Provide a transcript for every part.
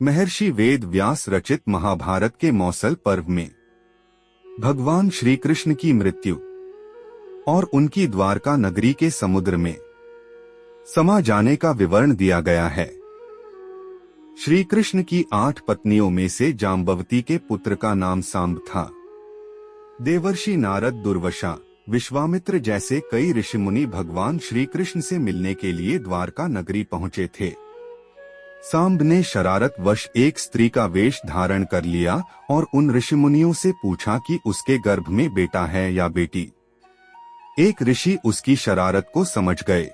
महर्षि वेद व्यास रचित महाभारत के मौसल पर्व में भगवान श्री कृष्ण की मृत्यु और उनकी द्वारका नगरी के समुद्र में समा जाने का विवरण दिया गया है। श्री कृष्ण की 8 पत्नियों में से जाम्बवती के पुत्र का नाम सांब था। देवर्षि नारद, दुर्वासा, विश्वामित्र जैसे कई ऋषिमुनि भगवान श्री कृष्ण से मिलने के लिए द्वारका नगरी पहुंचे थे। सांब ने शरारतवश एक स्त्री का वेश धारण कर लिया और उन ऋषिमुनियों से पूछा कि उसके गर्भ में बेटा है या बेटी। एक ऋषि उसकी शरारत को समझ गए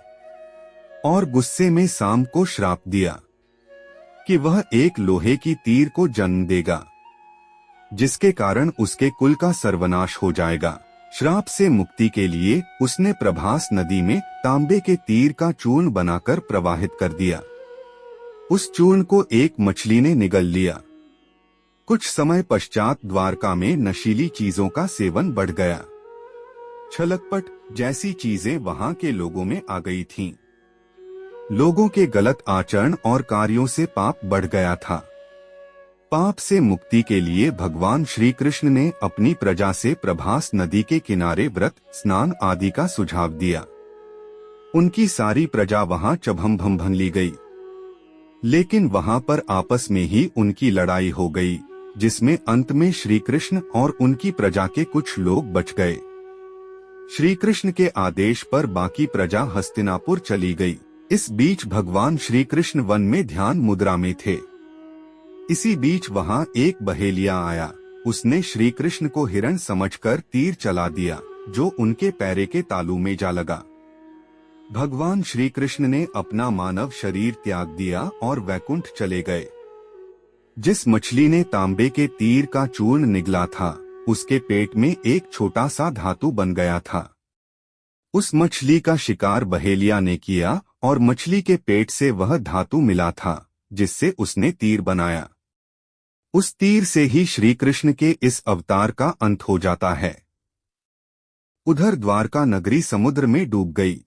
और गुस्से में सांब को श्राप दिया कि वह एक लोहे की तीर को जन्म देगा, जिसके कारण उसके कुल का सर्वनाश हो जाएगा। श्राप से मुक्ति के लिए उसने प्रभास नदी में तांबे के तीर का चूर्ण बनाकर प्रवाहित कर दिया। उस चूर्ण को एक मछली ने निगल लिया। कुछ समय पश्चात द्वारका में नशीली चीजों का सेवन बढ़ गया। छलकपट जैसी चीजें वहां के लोगों में आ गई थीं। लोगों के गलत आचरण और कार्यों से पाप बढ़ गया था। पाप से मुक्ति के लिए भगवान श्री कृष्ण ने अपनी प्रजा से प्रभास नदी के किनारे व्रत, स्नान आदि का सुझाव दिया। उनकी सारी प्रजा वहां चभम ली गई, लेकिन वहां पर आपस में ही उनकी लड़ाई हो गई, जिसमें अंत में श्री कृष्ण और उनकी प्रजा के कुछ लोग बच गए। श्री कृष्ण के आदेश पर बाकी प्रजा हस्तिनापुर चली गई। इस बीच भगवान श्री कृष्ण वन में ध्यान मुद्रा में थे। इसी बीच वहां एक बहेलिया आया। उसने श्री कृष्ण को हिरण समझकर तीर चला दिया, जो उनके पैरे के तालू में जा लगा। भगवान श्री कृष्ण ने अपना मानव शरीर त्याग दिया और वैकुंठ चले गए। जिस मछली ने तांबे के तीर का चूर्ण निगला था, उसके पेट में एक छोटा सा धातु बन गया था। उस मछली का शिकार बहेलिया ने किया और मछली के पेट से वह धातु मिला था, जिससे उसने तीर बनाया। उस तीर से ही श्री कृष्ण के इस अवतार का अंत हो जाता है। उधर द्वारका नगरी समुद्र में डूब गई।